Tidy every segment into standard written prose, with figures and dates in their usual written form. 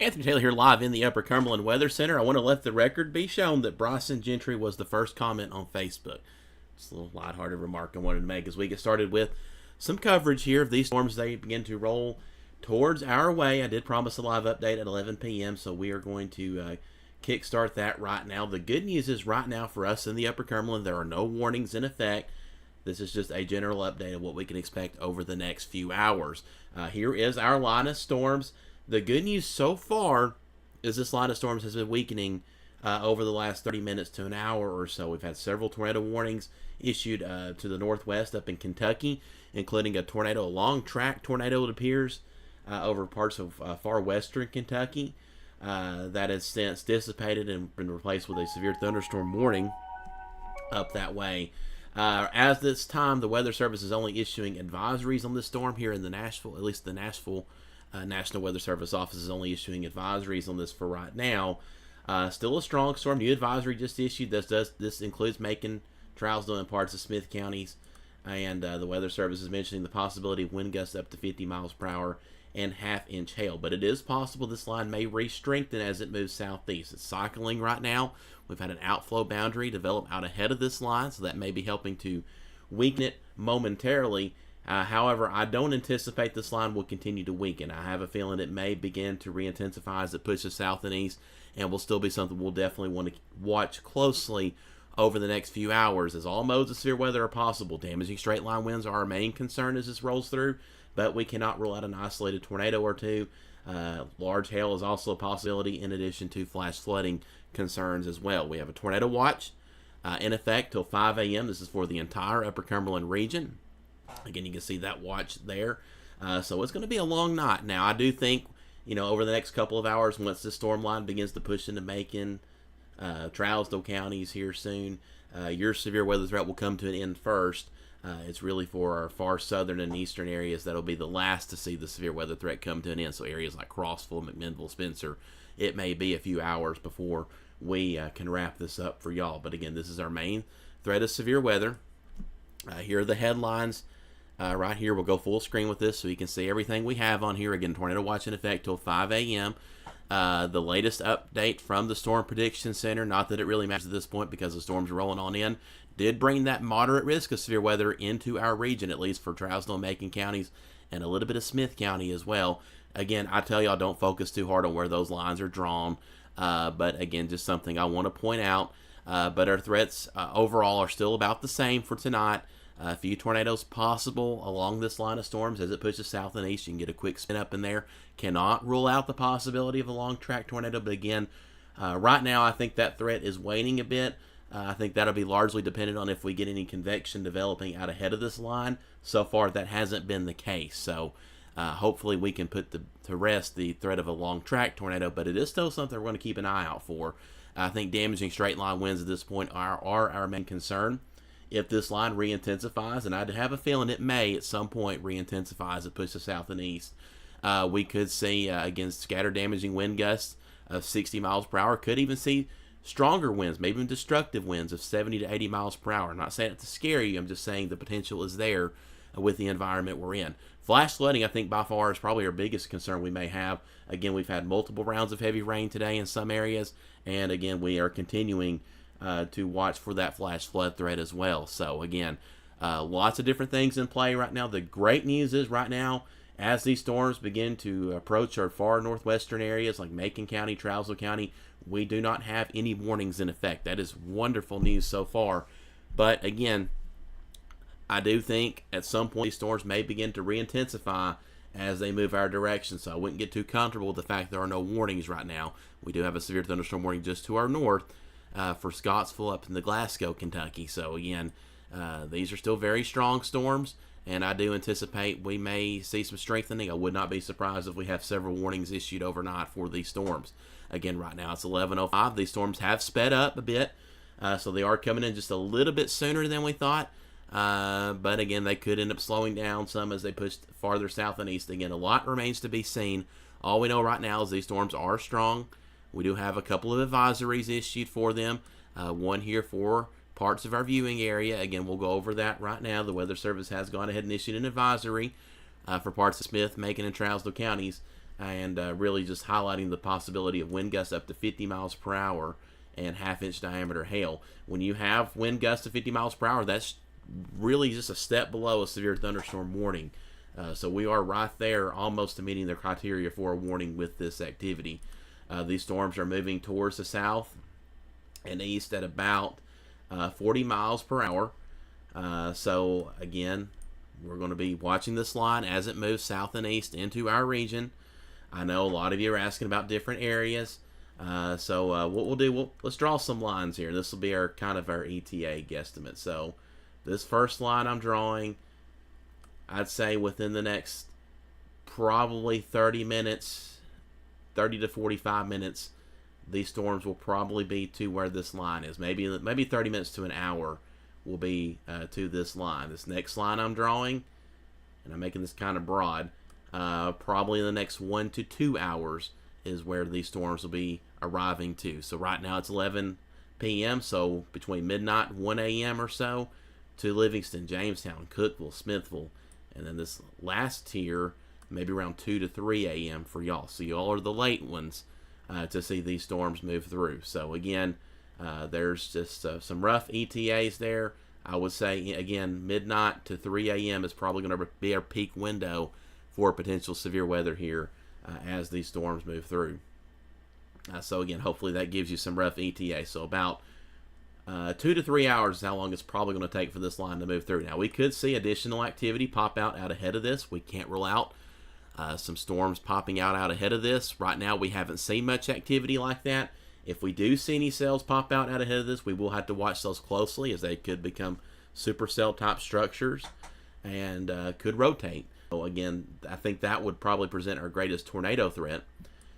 Anthony Taylor here live in the Upper Cumberland Weather Center. I want to let the record be shown that Bryson Gentry was the first comment on Facebook. Just a little lighthearted remark I wanted to make as we get started with some coverage here of these storms. They begin to roll towards our way. I did promise a live update at 11 p.m., so we are going to kickstart that right now. The good news is right now for us in the Upper Cumberland, there are no warnings in effect. This is just a general update of what we can expect over the next few hours. Here is our line of storms. The good news so far is this line of storms has been weakening over the last 30 minutes to an hour or so. We've had several tornado warnings issued to the northwest up in Kentucky, including a long track tornado, it appears, over parts of far western Kentucky. That has since dissipated and been replaced with a severe thunderstorm warning up that way. As this time, the Weather Service is only issuing advisories on this storm here in the Nashville, at least the Nashville National Weather Service office is only issuing advisories on this for right now. Still a strong storm. New advisory just issued. This includes Macon, Trousdale, and parts of Smith counties. And the Weather Service is mentioning the possibility of wind gusts up to 50 miles per hour and half-inch hail. But it is possible this line may re-strengthen as it moves southeast. It's cycling right now. We've had an outflow boundary develop out ahead of this line, so that may be helping to weaken it momentarily. However, I don't anticipate this line will continue to weaken. I have a feeling it may begin to re-intensify as it pushes south and east, and will still be something we'll definitely want to watch closely over the next few hours, as all modes of severe weather are possible. Damaging straight line winds are our main concern as this rolls through, but we cannot rule out an isolated tornado or two. Large hail is also a possibility, in addition to flash flooding concerns as well. We have a tornado watch in effect till 5 a.m. This is for the entire Upper Cumberland region. Again, you can see that watch there. So it's going to be a long night. Now, I do think, over the next couple of hours, once this storm line begins to push into Macon, Trousdale counties here soon, your severe weather threat will come to an end first. It's really for our far southern and eastern areas that'll be the last to see the severe weather threat come to an end. So areas like Crossville, McMinnville, Spencer, it may be a few hours before we can wrap this up for y'all. But again, this is our main threat of severe weather. Here are the headlines. Right here, we'll go full screen with this so you can see everything we have on here. Again, tornado watch in effect till 5 a.m. The latest update from the Storm Prediction Center, not that it really matters at this point because the storms are rolling on in, did bring that moderate risk of severe weather into our region, at least for Trousdale and Macon counties, and a little bit of Smith County as well. Again, I tell y'all, don't focus too hard on where those lines are drawn. But again, just something I want to point out. But our threats overall are still about the same for tonight. A few tornadoes possible along this line of storms as it pushes south and east. You can get a quick spin up in there. Cannot rule out the possibility of a long track tornado, but again, right now I think that threat is waning a bit. I think that'll be largely dependent on if we get any convection developing out ahead of this line. So far, that hasn't been the case. So hopefully we can put to rest the threat of a long track tornado, but it is still something we're going to keep an eye out for. I think damaging straight line winds at this point are our main concern. If this line re-intensifies, and I have a feeling it may at some point re-intensify as it pushes south and east, we could see, again, scattered damaging wind gusts of 60 miles per hour. Could even see stronger winds, maybe even destructive winds of 70 to 80 miles per hour. I'm not saying it to scare you. I'm just saying the potential is there with the environment we're in. Flash flooding, I think, by far is probably our biggest concern we may have. Again, we've had multiple rounds of heavy rain today in some areas, and again, we are continuing to watch for that flash flood threat as well. So again, lots of different things in play right now. The great news is right now, as these storms begin to approach our far northwestern areas like Macon County, Trousdale County, we do not have any warnings in effect. That is wonderful news so far. But again, I do think at some point these storms may begin to re-intensify as they move our direction. So I wouldn't get too comfortable with the fact there are no warnings right now. We do have a severe thunderstorm warning just to our north, for Scottsville up in the Glasgow, Kentucky. So again, these are still very strong storms, and I do anticipate we may see some strengthening. I would not be surprised if we have several warnings issued overnight for these storms. Again, right now it's 11:05. These storms have sped up a bit, so they are coming in just a little bit sooner than we thought. But again, they could end up slowing down some as they push farther south and east. Again, a lot remains to be seen. All we know right now is these storms are strong. We do have a couple of advisories issued for them. One here for parts of our viewing area. Again, we'll go over that right now. The Weather Service has gone ahead and issued an advisory for parts of Smith, Macon, and Trousdale counties and really just highlighting the possibility of wind gusts up to 50 miles per hour and half-inch diameter hail. When you have wind gusts of 50 miles per hour, that's really just a step below a severe thunderstorm warning. So we are right there, almost to meeting the criteria for a warning with this activity. These storms are moving towards the south and east at about 40 miles per hour. So again, we're going to be watching this line as it moves south and east into our region. I know a lot of you are asking about different areas. So what we'll do, let's draw some lines here. This will be our kind of our ETA guesstimate. So this first line I'm drawing, I'd say within the next probably 30 minutes, 30 to 45 minutes, these storms will probably be to where this line is. Maybe 30 minutes to an hour will be to this line. This next line I'm drawing, and I'm making this kind of broad, probably in the next 1 to 2 hours is where these storms will be arriving to. So right now it's 11 p.m., so between midnight and 1 a.m. or so to Livingston, Jamestown, Cookeville, Smithville, and then this last tier maybe around 2 to 3 a.m. for y'all. So y'all are the late ones to see these storms move through. So again, there's just some rough ETAs there. I would say, again, midnight to 3 a.m. is probably going to be our peak window for potential severe weather here as these storms move through. So again, hopefully that gives you some rough ETA. So about 2 to 3 hours is how long it's probably going to take for this line to move through. Now, we could see additional activity pop out ahead of this. We can't rule out some storms popping out ahead of this. Right now, we haven't seen much activity like that. If we do see any cells pop out ahead of this, we will have to watch those closely, as they could become supercell type structures and could rotate. So again, I think that would probably present our greatest tornado threat.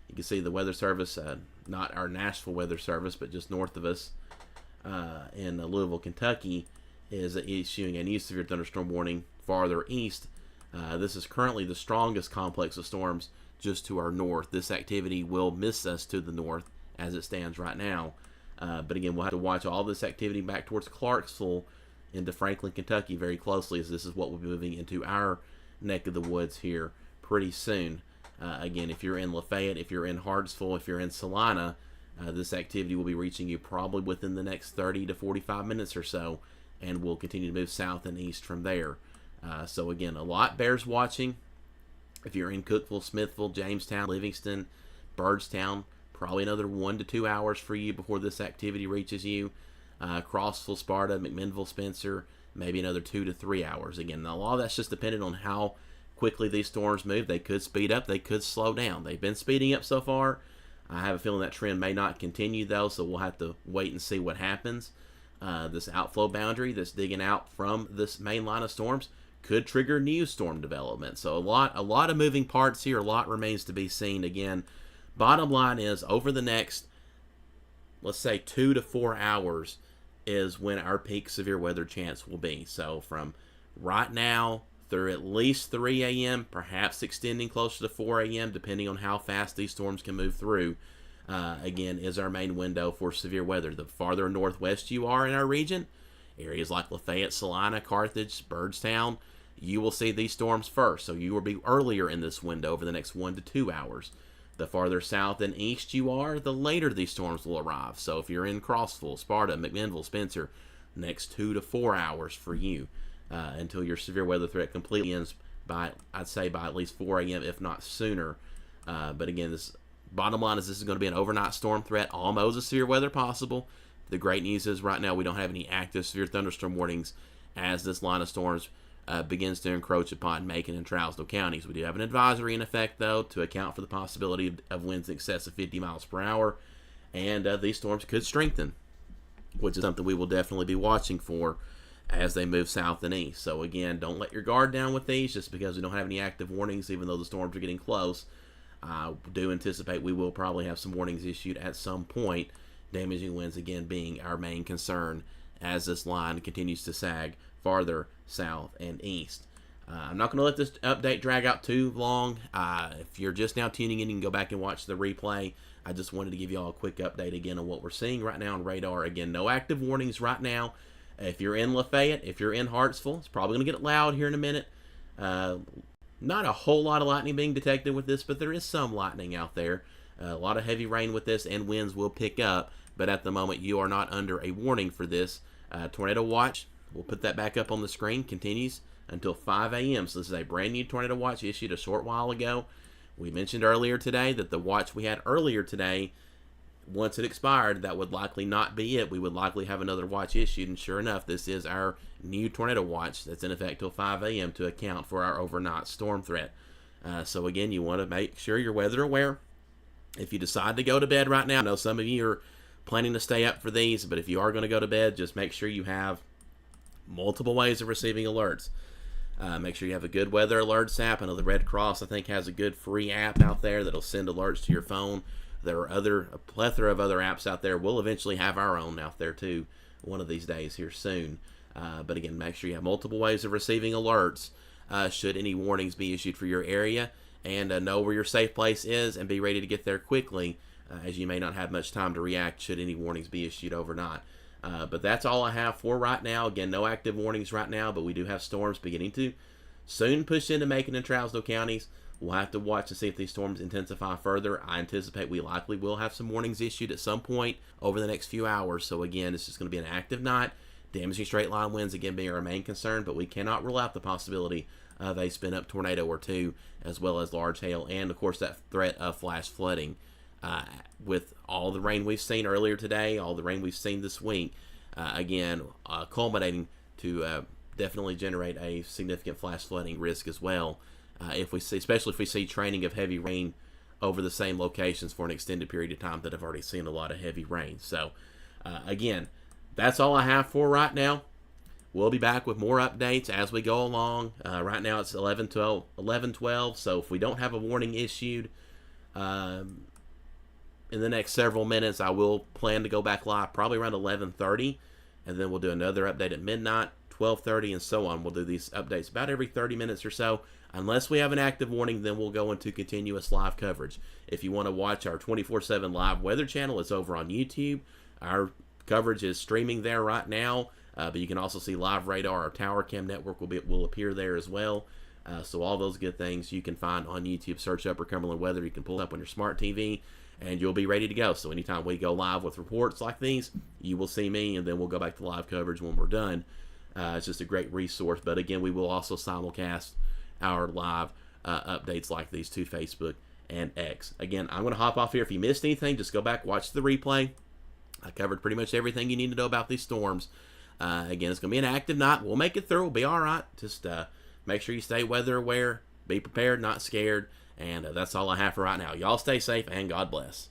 You can see the Weather Service, not our Nashville Weather Service, but just north of us in Louisville, Kentucky, is issuing a new severe thunderstorm warning farther east. This is currently the strongest complex of storms just to our north. This activity will miss us to the north as it stands right now. But again, we'll have to watch all this activity back towards Clarksville into Franklin, Kentucky very closely, as this is what will be moving into our neck of the woods here pretty soon. Again, if you're in Lafayette, if you're in Hartsville, if you're in Salina, this activity will be reaching you probably within the next 30 to 45 minutes or so, and will continue to move south and east from there. So again, a lot bears watching. If you're in Cookeville, Smithville, Jamestown, Livingston, Byrdstown, probably another 1 to 2 hours for you before this activity reaches you. Crossville, Sparta, McMinnville, Spencer, maybe another 2 to 3 hours. Again, a lot of that's just dependent on how quickly these storms move. They could speed up, they could slow down. They've been speeding up so far. I have a feeling that trend may not continue, though, so we'll have to wait and see what happens. This outflow boundary that's digging out from this main line of storms could trigger new storm development. So a lot of moving parts here. A lot remains to be seen. Again, bottom line is, over the next, let's say, 2 to 4 hours is when our peak severe weather chance will be. So from right now through at least 3 a.m., perhaps extending closer to 4 a.m., depending on how fast these storms can move through, again, is our main window for severe weather. The farther northwest you are in our region, areas like Lafayette, Salina, Carthage, Byrdstown, you will see these storms first. So you will be earlier in this window over the next 1 to 2 hours. The farther south and east you are, the later these storms will arrive. So if you're in Crossville, Sparta, McMinnville, Spencer, next 2 to 4 hours for you until your severe weather threat completely ends by, I'd say, by at least 4 a.m., if not sooner. But again, this bottom line is, this is going to be an overnight storm threat, all modes of severe weather possible. The great news is right now we don't have any active severe thunderstorm warnings as this line of storms begins to encroach upon Macon and Trousdale counties. We do have an advisory in effect, though, to account for the possibility of winds in excess of 50 miles per hour, and these storms could strengthen, which is something we will definitely be watching for as they move south and east. So again, don't let your guard down with these just because we don't have any active warnings, even though the storms are getting close. I do anticipate we will probably have some warnings issued at some point, damaging winds again being our main concern as this line continues to sag farther south and east. I'm not going to let this update drag out too long. If you're just now tuning in, you can go back and watch the replay. I just wanted to give you all a quick update again on what we're seeing right now on radar. Again, no active warnings right now. If you're in Lafayette, if you're in Hartsville, it's probably going to get loud here in a minute. Not a whole lot of lightning being detected with this, but there is some lightning out there. A lot of heavy rain with this, and winds will pick up, but at the moment you are not under a warning for this. Tornado watch, we'll put that back up on the screen, continues until 5 a.m. So this is a brand new tornado watch issued a short while ago. We mentioned earlier today that the watch we had earlier today, once it expired, that would likely not be it. We would likely have another watch issued, and sure enough, this is our new tornado watch that's in effect till 5 a.m. to account for our overnight storm threat. So again, you want to make sure you're weather aware. If you decide to go to bed right now, I know some of you are planning to stay up for these, but if you are going to go to bed, just make sure you have multiple ways of receiving alerts. Make sure you have a good weather alerts app. I know the Red Cross, I think, has a good free app out there that'll send alerts to your phone. There are a plethora of other apps out there. We'll eventually have our own out there too, one of these days here soon. But again, make sure you have multiple ways of receiving alerts should any warnings be issued for your area, and know where your safe place is and be ready to get there quickly, as you may not have much time to react should any warnings be issued overnight. But that's all I have for right now. Again, no active warnings right now, but we do have storms beginning to soon push into Macon and Trousdale counties. We'll have to watch to see if these storms intensify further. I anticipate we likely will have some warnings issued at some point over the next few hours. So again, it's just going to be an active night. Damaging straight line winds again being our main concern, but we cannot rule out the possibility of a spin up tornado or two, as well as large hail, and of course that threat of flash flooding. With all the rain we've seen earlier today, all the rain we've seen this week, again, culminating to definitely generate a significant flash flooding risk as well. If we see, especially if we see training of heavy rain over the same locations for an extended period of time that have already seen a lot of heavy rain. So, again, that's all I have for right now. We'll be back with more updates as we go along. Right now it's 11:12, so if we don't have a warning issued in the next several minutes, I will plan to go back live probably around 11:30, and then we'll do another update at midnight, 12:30, and so on. We'll do these updates about every 30 minutes or so. Unless we have an active warning, then we'll go into continuous live coverage. If you want to watch our 24/7 live weather channel, it's over on YouTube. Our coverage is streaming there right now, but you can also see live radar. Our Tower Cam network will appear there as well. So all those good things you can find on YouTube. Search Upper Cumberland Weather. You can pull it up on your smart TV, and you'll be ready to go. So anytime we go live with reports like these, you will see me, and then we'll go back to live coverage when we're done. It's just a great resource. But again, we will also simulcast our live updates like these to Facebook and X. Again, I'm going to hop off here. If you missed anything, just go back, watch the replay. I covered pretty much everything you need to know about these storms. Again, it's going to be an active night. We'll make it through. We'll be all right. Just make sure you stay weather aware. Be prepared, not scared. And that's all I have for right now. Y'all stay safe, and God bless.